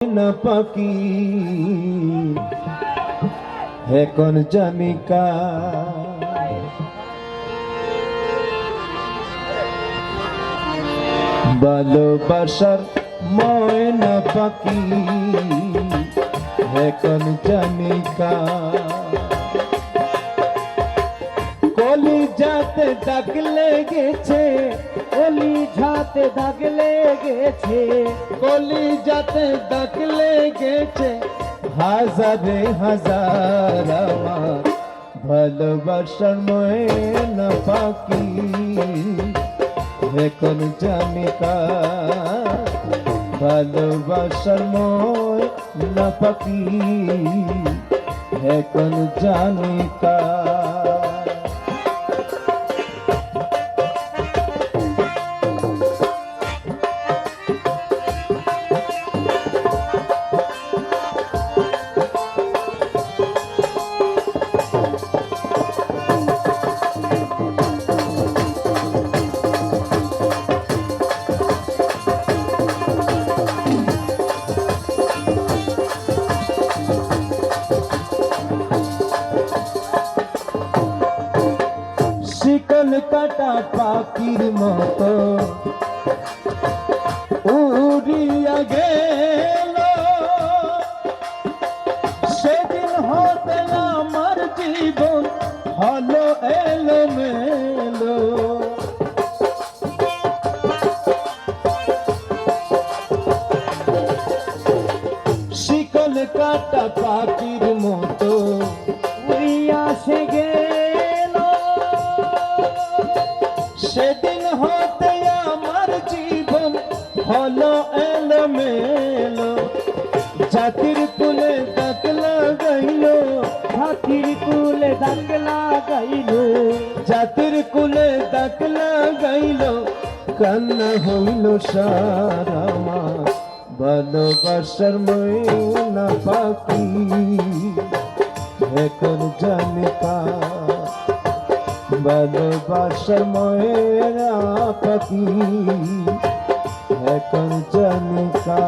न पकी है कौन जाने का ভালোবাসার ময়না পাখি এখন জানিকা কলি যাতে দাগ লেগেছে কলি যাতে দাগ লেগেছে কলি যাতে দাগ লেগেছে হাজারে হাজার আমার ভালোবাসার ময়না পাখি এখন জানিকা ভালোবাসার ময়না পাখি এখন জানিকা শিকল কাটা পাখির মতো উড়িয়া গেল সেদিন হতে আমার জীবন হলো এলোমেলো শিকল কাটা পাখির মতো উড়িয়া সে গেল সেদিন হতে আমার জীবন হলো এলোমেলো জাতির কুলে দাগ লাগাইল হাতির কুলে দাগ লাগাইল জাতির কুলে দাগ লাগাইল কান্না হইল সারা আমার ভালোবাসার ময়না পাখি এখন জানিকা ভালোবাসার ময়না পাখি এখন জানিকা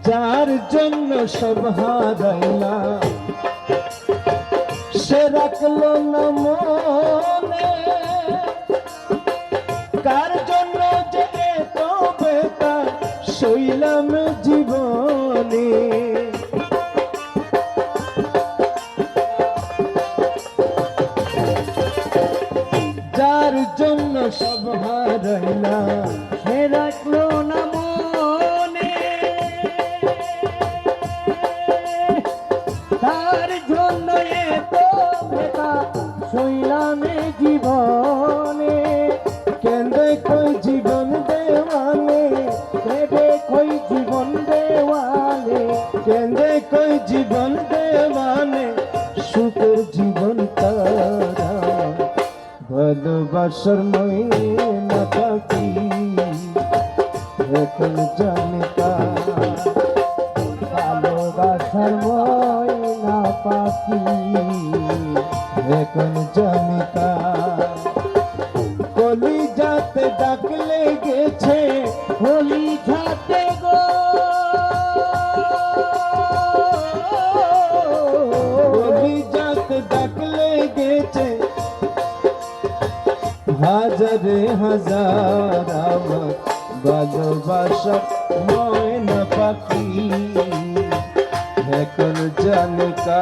যার জন্য সব হারাইলা সে রাখলো না মনে কার জন্য যে এত বেতা শৈলাম জীবনে যার জন্য সব হারাইলা সে রাখলো না মনে তার জন্য এত ব্যথা শৈলামে জীবনে কেন্দ্রে কই জীবন দেওয়ালে কেঁদে কই জীবন দেওয়ালে কেন্দ্রে কই জীবন দেওয়ালে সুখের জীবন তারা ভালোবাসার ময়না পাখি এখন জানিকা ভালোবাসার ময়না পাখি এখন জানিকা কলি যাতে ডাক লেগেছে হোলি ঝাতে গো কলি যাতে ডাক লেগেছে হাজারে হাজার আমার ভালোবাসার ময়না পাখি এখন জানিকা